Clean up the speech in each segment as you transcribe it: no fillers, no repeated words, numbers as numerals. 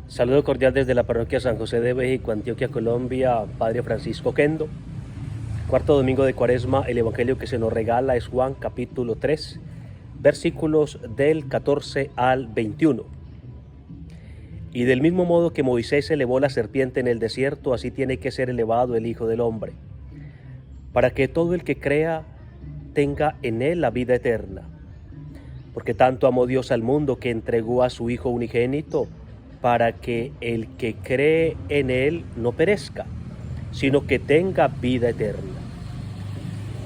Saludo cordial desde la parroquia San José de México, Antioquia, Colombia, Padre Francisco Kendo. Cuarto domingo de Cuaresma, el evangelio que se nos regala es Juan capítulo 3, versículos del 14 al 21. Y del mismo modo que Moisés elevó la serpiente en el desierto, así tiene que ser elevado el Hijo del Hombre, para que todo el que crea tenga en él la vida eterna. Porque tanto amó Dios al mundo que entregó a su Hijo unigénito, para que el que cree en él no perezca, sino que tenga vida eterna.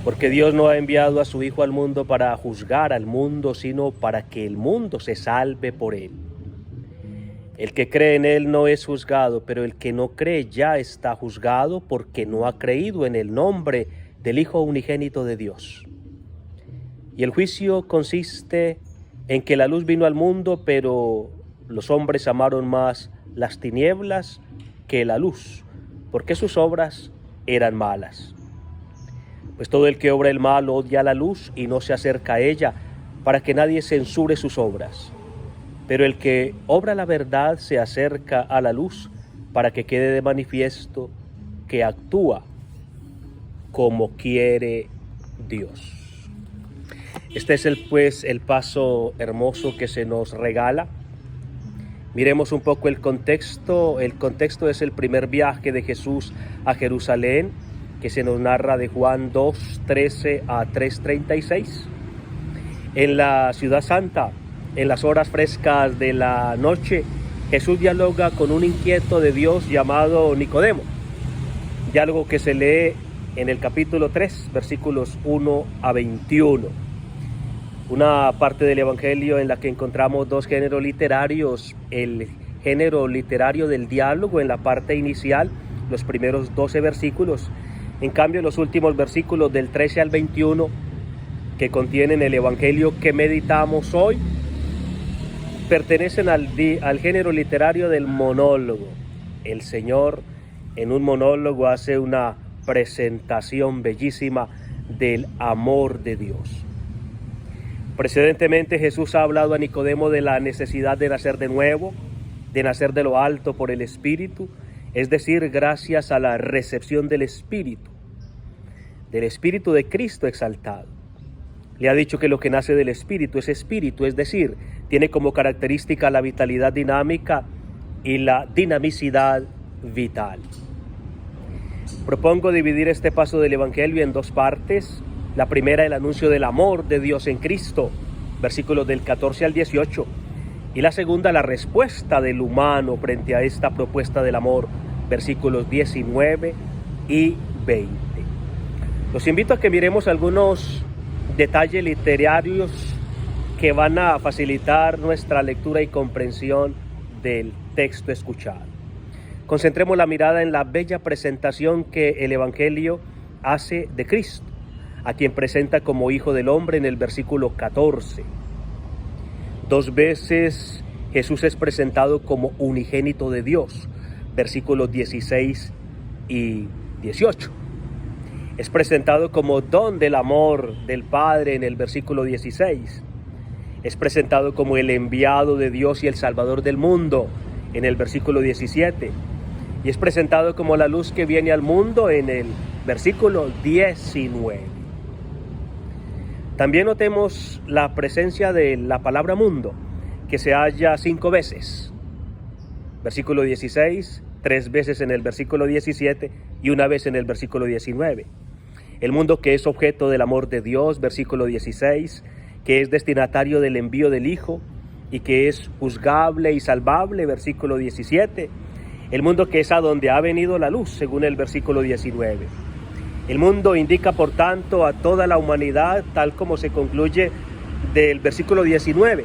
Porque Dios no ha enviado a su Hijo al mundo para juzgar al mundo, sino para que el mundo se salve por él. El que cree en él no es juzgado, pero el que no cree ya está juzgado porque no ha creído en el nombre del Hijo unigénito de Dios. Y el juicio consiste en que la luz vino al mundo, pero los hombres amaron más las tinieblas que la luz, porque sus obras eran malas. Pues todo el que obra el mal odia la luz y no se acerca a ella, para que nadie censure sus obras. Pero el que obra la verdad se acerca a la luz, para que quede de manifiesto que actúa como quiere Dios. Este es el paso hermoso que se nos regala. Miremos un poco el contexto. El contexto es el primer viaje de Jesús a Jerusalén, que se nos narra de Juan 2:13 a 3:36. En la ciudad santa, en las horas frescas de la noche, Jesús dialoga con un inquieto de Dios llamado Nicodemo. Diálogo que se lee en el capítulo 3, versículos 1 a 21. Una parte del evangelio en la que encontramos dos géneros literarios: el género literario del diálogo en la parte inicial, los primeros 12 versículos. En cambio, los últimos versículos del 13 al 21, que contienen el evangelio que meditamos hoy, pertenecen al género literario del monólogo. El Señor en un monólogo hace una presentación bellísima del amor de Dios. Precedentemente Jesús ha hablado a Nicodemo de la necesidad de nacer de nuevo, de nacer de lo alto por el Espíritu, es decir, gracias a la recepción del Espíritu de Cristo exaltado. Le ha dicho que lo que nace del Espíritu, es decir, tiene como característica la vitalidad dinámica y la dinamicidad vital. Propongo dividir este paso del Evangelio en dos partes. La primera, el anuncio del amor de Dios en Cristo, versículos del 14 al 18. Y la segunda, la respuesta del humano frente a esta propuesta del amor, versículos 19 y 20. Los invito a que miremos algunos detalles literarios que van a facilitar nuestra lectura y comprensión del texto escuchado. Concentremos la mirada en la bella presentación que el Evangelio hace de Cristo, a quien presenta como Hijo del Hombre en el versículo 14. Dos veces Jesús es presentado como unigénito de Dios, versículos 16 y 18. Es presentado como don del amor del Padre en el versículo 16. Es presentado como el enviado de Dios y el Salvador del mundo en el versículo 17. Y es presentado como la luz que viene al mundo en el versículo 19. También notemos la presencia de la palabra mundo, que se halla 5 veces. Versículo 16, 3 veces en el versículo 17 y una vez en el versículo 19. El mundo que es objeto del amor de Dios, versículo 16, que es destinatario del envío del Hijo y que es juzgable y salvable, versículo 17. El mundo que es a donde ha venido la luz, según el versículo 19. El mundo indica, por tanto, a toda la humanidad, tal como se concluye del versículo 19,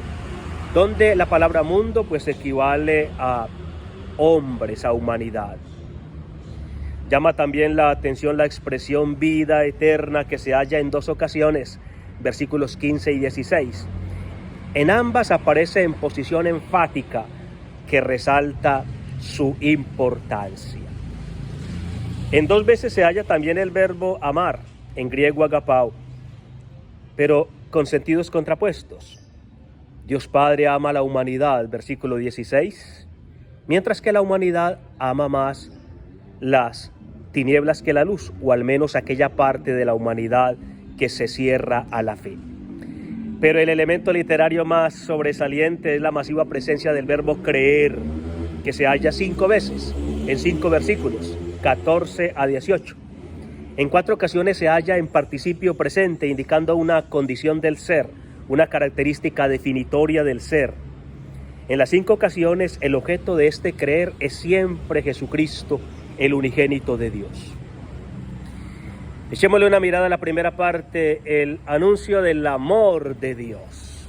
donde la palabra mundo pues equivale a hombres, a humanidad. Llama también la atención la expresión vida eterna que se halla en dos ocasiones, versículos 15 y 16. En ambas aparece en posición enfática que resalta su importancia. En 2 veces se halla también el verbo amar, en griego agapao, pero con sentidos contrapuestos. Dios Padre ama a la humanidad, versículo 16, mientras que la humanidad ama más las tinieblas que la luz, o al menos aquella parte de la humanidad que se cierra a la fe. Pero el elemento literario más sobresaliente es la masiva presencia del verbo creer, que se halla 5 veces, en 5 versículos, 14 a 18. En 4 ocasiones se halla en participio presente, indicando una condición del ser, una característica definitoria del ser. En las 5 ocasiones, el objeto de este creer es siempre Jesucristo, el unigénito de Dios. Echémosle una mirada a la primera parte, el anuncio del amor de Dios.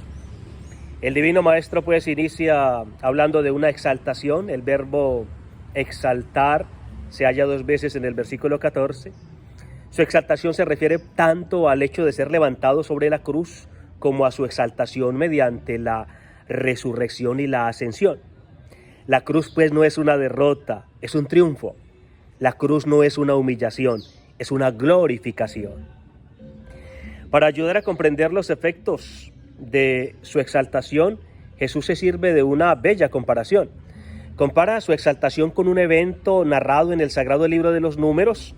El Divino Maestro pues inicia hablando de una exaltación. El verbo exaltar se halla 2 veces en el versículo 14. Su exaltación se refiere tanto al hecho de ser levantado sobre la cruz como a su exaltación mediante la resurrección y la ascensión. La cruz pues no es una derrota, es un triunfo. La cruz no es una humillación, es una glorificación. Para ayudar a comprender los efectos de su exaltación, Jesús se sirve de una bella comparación. Compara su exaltación con un evento narrado en el Sagrado Libro de los Números,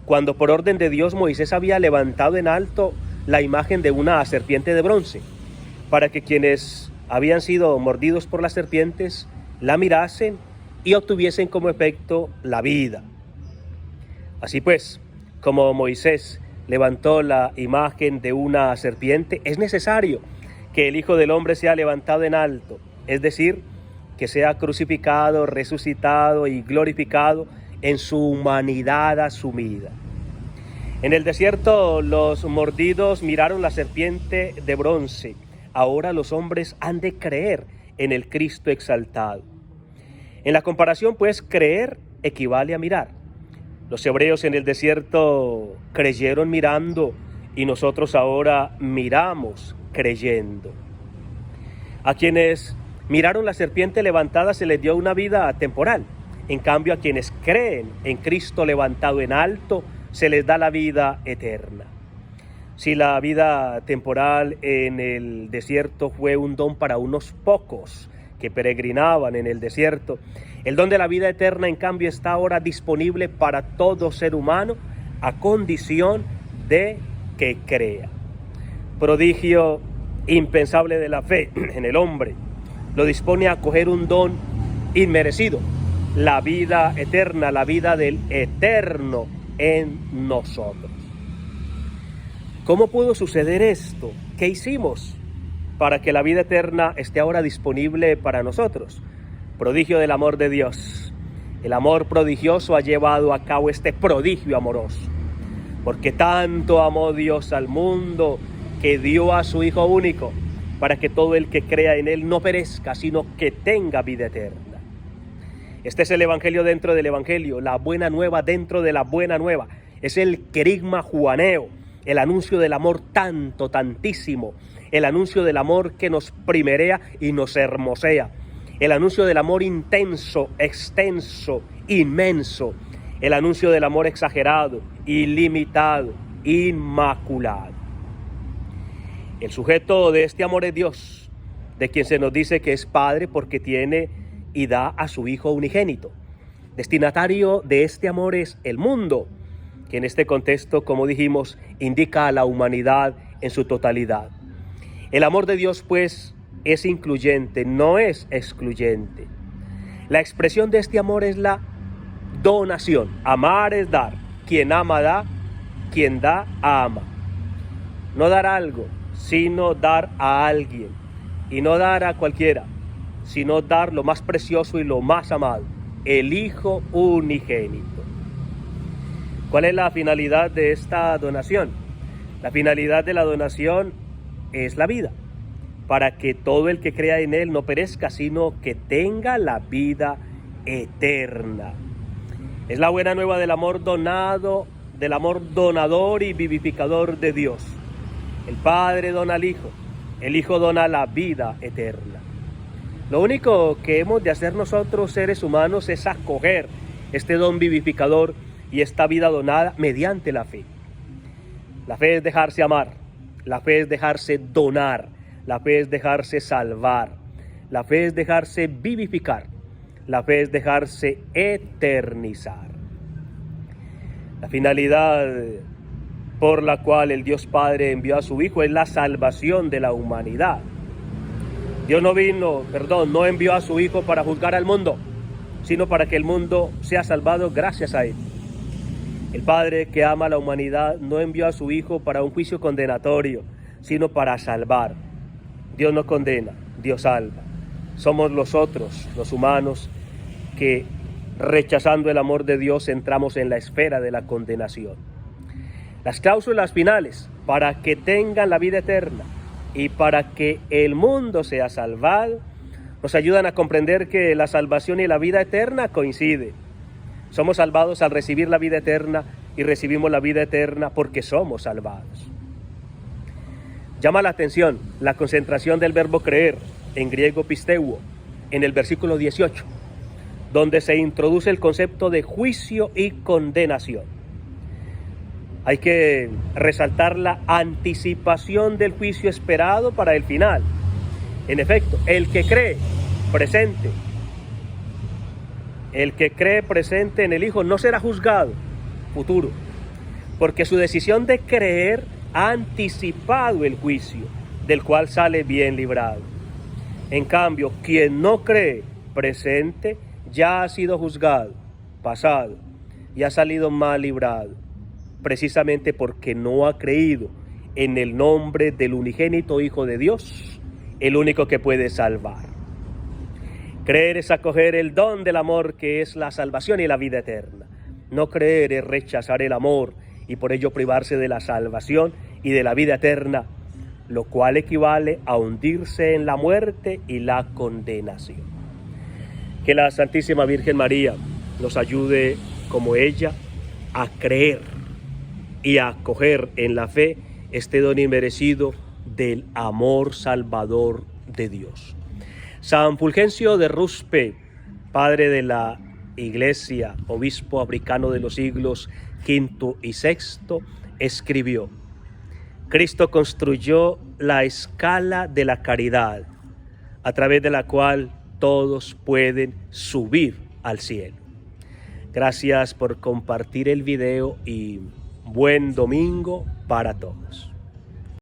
cuando por orden de Dios Moisés había levantado en alto la imagen de una serpiente de bronce, para que quienes habían sido mordidos por las serpientes la mirasen y obtuviesen como efecto la vida. Así pues, como Moisés levantó la imagen de una serpiente, es necesario que el Hijo del Hombre sea levantado en alto, es decir, que sea crucificado, resucitado y glorificado en su humanidad asumida. En el desierto los mordidos miraron la serpiente de bronce. Ahora los hombres han de creer en el Cristo exaltado. En la comparación, pues, creer equivale a mirar. Los hebreos en el desierto creyeron mirando y nosotros ahora miramos creyendo. A quienes miraron la serpiente levantada se les dio una vida temporal. En cambio, a quienes creen en Cristo levantado en alto, se les da la vida eterna. Si la vida temporal en el desierto fue un don para unos pocos que peregrinaban en el desierto, el don de la vida eterna, en cambio, está ahora disponible para todo ser humano a condición de que crea. Prodigio impensable de la fe en el hombre lo dispone a acoger un don inmerecido, la vida eterna, la vida del eterno en nosotros. ¿Cómo pudo suceder esto? ¿Qué hicimos para que la vida eterna esté ahora disponible para nosotros? Prodigio del amor de Dios. El amor prodigioso ha llevado a cabo este prodigio amoroso. Porque tanto amó Dios al mundo que dio a su Hijo único, para que todo el que crea en Él no perezca, sino que tenga vida eterna. Este es el Evangelio dentro del Evangelio, la buena nueva dentro de la buena nueva. Es el querigma juaneo, el anuncio del amor tantísimo, el anuncio del amor que nos primerea y nos hermosea, el anuncio del amor intenso, extenso, inmenso, el anuncio del amor exagerado, ilimitado, inmaculado. El sujeto de este amor es Dios, de quien se nos dice que es Padre porque tiene y da a su Hijo unigénito. Destinatario de este amor es el mundo, que en este contexto, como dijimos, indica a la humanidad en su totalidad. El amor de Dios, pues, es incluyente, no es excluyente. La expresión de este amor es la donación. Amar es dar. Quien ama da, quien da ama. No dar algo, sino dar a alguien. Y no dar a cualquiera, sino dar lo más precioso y lo más amado, el Hijo unigénito. ¿Cuál es la finalidad de esta donación? La finalidad de la donación es la vida, para que todo el que crea en Él no perezca, sino que tenga la vida eterna. Es la buena nueva del amor donado, del amor donador y vivificador de Dios. El Padre dona al Hijo, el Hijo dona la vida eterna. Lo único que hemos de hacer nosotros, seres humanos, es acoger este don vivificador y esta vida donada mediante la fe. La fe es dejarse amar, la fe es dejarse donar, la fe es dejarse salvar, la fe es dejarse vivificar, La fe es dejarse eternizar. La finalidad por la cual el Dios Padre envió a su Hijo es la salvación de la humanidad. Dios no envió a su Hijo para juzgar al mundo, sino para que el mundo sea salvado gracias a Él. El Padre que ama a la humanidad no envió a su Hijo para un juicio condenatorio, sino para salvar. Dios no condena, Dios salva. Somos nosotros, los humanos, que rechazando el amor de Dios entramos en la esfera de la condenación. Las cláusulas finales para que tengan la vida eterna y para que el mundo sea salvado nos ayudan a comprender que la salvación y la vida eterna coinciden. Somos salvados al recibir la vida eterna y recibimos la vida eterna porque somos salvados. Llama la atención la concentración del verbo creer, en griego pisteuo, en el versículo 18, donde se introduce el concepto de juicio y condenación. Hay que resaltar la anticipación del juicio esperado para el final. En efecto, el que cree presente en el Hijo no será juzgado futuro, porque su decisión de creer ha anticipado el juicio, del cual sale bien librado. En cambio, quien no cree presente ya ha sido juzgado, pasado, y ha salido mal librado, precisamente porque no ha creído en el nombre del unigénito Hijo de Dios, el único que puede salvar. Creer es acoger el don del amor que es la salvación y la vida eterna. No creer es rechazar el amor y por ello privarse de la salvación y de la vida eterna, lo cual equivale a hundirse en la muerte y la condenación. Que la Santísima Virgen María nos ayude como ella a creer y a acoger en la fe este don inmerecido del amor salvador de Dios. San Fulgencio de Ruspe, padre de la Iglesia, obispo africano de los siglos V y VI, escribió: Cristo construyó la escala de la caridad, a través de la cual todos pueden subir al cielo. Gracias por compartir el video y buen domingo para todos.